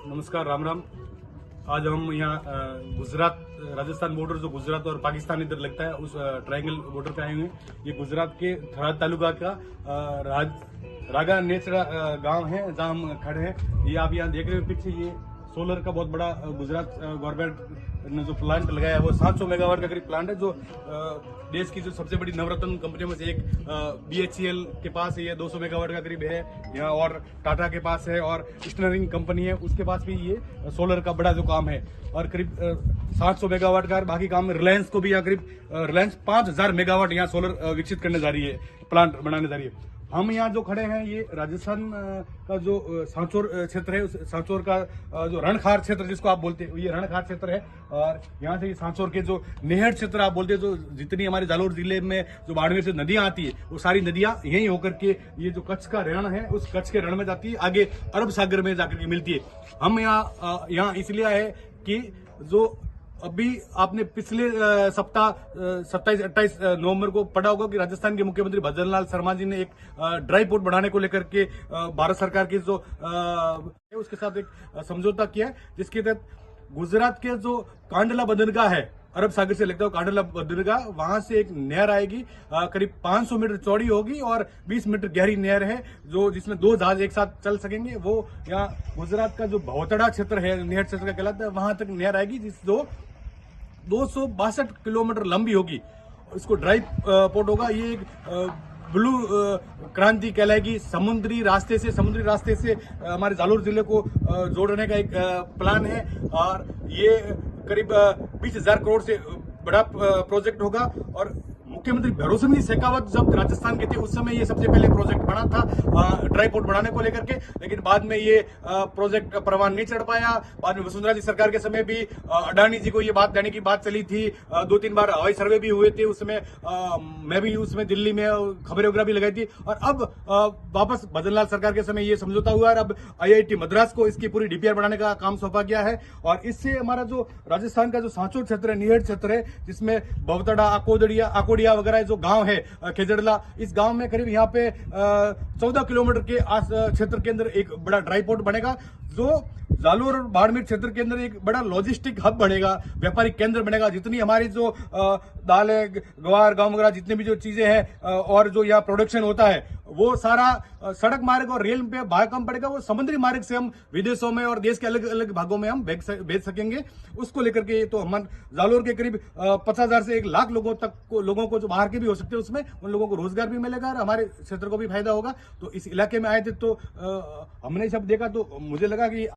नमस्कार, राम राम। आज हम यहाँ गुजरात राजस्थान बॉर्डर, जो गुजरात और पाकिस्तान इधर लगता है, उस ट्रायंगल बॉर्डर पे आए हुए हैं। ये गुजरात के थराद तालुका का रागा नेचरा गांव है, जहां हम खड़े हैं। ये आप यहाँ देख रहे हो पीछे, ये सोलर का बहुत बड़ा गुजरात गवर्नमेंट ने जो प्लांट लगाया है, वो 700 मेगावाट का करीब प्लांट है, जो देश की जो सबसे बड़ी नवरत्न कंपनियों में से एक BHEL के पास ये 200 मेगावाट का करीब है यहाँ, और टाटा के पास है, और स्टर्लिंग कंपनी है उसके पास भी ये सोलर का बड़ा जो काम है, और करीब 700 मेगावाट का बाकी काम है। रिलायंस को भी यहाँ करीब रिलायंस 5000 मेगावाट यहाँ सोलर विकसित करने जा रही है, प्लांट बनाने जा रही है। हम यहाँ जो खड़े हैं, ये राजस्थान का जो सांचौर क्षेत्र है, उस सांचौर का जो रणखार क्षेत्र जिसको आप बोलते हैं, ये रणखार क्षेत्र है। और यहाँ से सांचौर के जो नेहर क्षेत्र आप बोलते हैं, जो जितनी हमारे जालोर जिले में जो बाड़मेर से नदियां आती है, वो सारी नदियां यहीं होकर के ये जो कच्छ का रण है, उस कच्छ के रण में जाती है, आगे अरब सागर में जाकर के मिलती है। हम यहाँ इसलिए आए कि जो अभी आपने पिछले सप्ताह 27-28 नवंबर को पढ़ा होगा कि राजस्थान के मुख्यमंत्री भजन लाल शर्मा जी ने एक ड्राई पोर्ट बढ़ाने को लेकर के भारत सरकार की जो उसके साथ एक समझौता किया है, जिसके तहत गुजरात के जो कांडला बंदरगाह है, अरब सागर से लगता है कांडला बंदरगाह, वहां से एक नहर आएगी, करीब 500 मीटर चौड़ी होगी और 20 मीटर गहरी नहर है, जो जिसमें 2 जहाज एक साथ चल सकेंगे। वो यहाँ गुजरात का जो भौतड़ा क्षेत्र है, नहर क्षेत्र का कहलाता है, वहां तक नहर आएगी, जो 262 किलोमीटर लंबी होगी। इसको ड्राई पोर्ट होगा। ये एक ब्लू क्रांति कहलाएगी। समुद्री रास्ते से हमारे जालोर जिले को जोड़ने का एक प्लान है, और ये करीब 20,000 करोड़ से बड़ा प्रोजेक्ट होगा। और मुख्यमंत्री भरोसे सिंह शेखावत जब राजस्थान के थे, उस समय ये सबसे पहले प्रोजेक्ट बना था ड्राई पोर्ट बढ़ाने को लेकर के, लेकिन बाद में ये प्रोजेक्ट परवान नहीं चढ़ पाया। बाद में वसुंधरा जी सरकार के समय भी अडानी जी को ये बात देने की बात चली थी। 2-3 बार हवाई सर्वे भी हुए थे उस समय, मैं भी उसमें दिल्ली में खबरें वगैरह भी लगाई थी। और अब वापस भजनलाल सरकार के समय ये समझौता हुआ, और अब IIT मद्रास को इसकी पूरी DPR बनाने का काम सौंपा गया है। और इससे हमारा जो राजस्थान का जो सांचौर क्षेत्र है, निहड़ क्षेत्र है, जिसमें भवतड़ा, आकोडिया वगैरह जो गांव है, खेजड़ला, इस गांव में करीब यहाँ पे 14 किलोमीटर के क्षेत्र के अंदर एक बड़ा ड्राई पोर्ट बनेगा, जो जालोर और बाड़मेर क्षेत्र के अंदर एक बड़ा लॉजिस्टिक हब बनेगा, व्यापारिक केंद्र बनेगा। जितनी हमारी जो दाल है, ग्वार, गांव वगैरह जितनी भी जो चीजें हैं, और जो यहाँ प्रोडक्शन होता है, वो सारा सड़क मार्ग और रेल पे भाड़ा कम पड़ेगा। वो समुद्री मार्ग से हम विदेशों में और देश के अलग अलग भागों में हम भेज सकेंगे। उसको लेकर के तो हम जालोर के करीब 50,000 से 1 लाख लोगों को जो बाहर के भी हो सकते हैं, उसमें उन लोगों को रोजगार भी मिलेगा और हमारे क्षेत्र को भी फायदा होगा। तो इस इलाके में आए थे, तो हमने सब देखा, तो मुझे लगा कि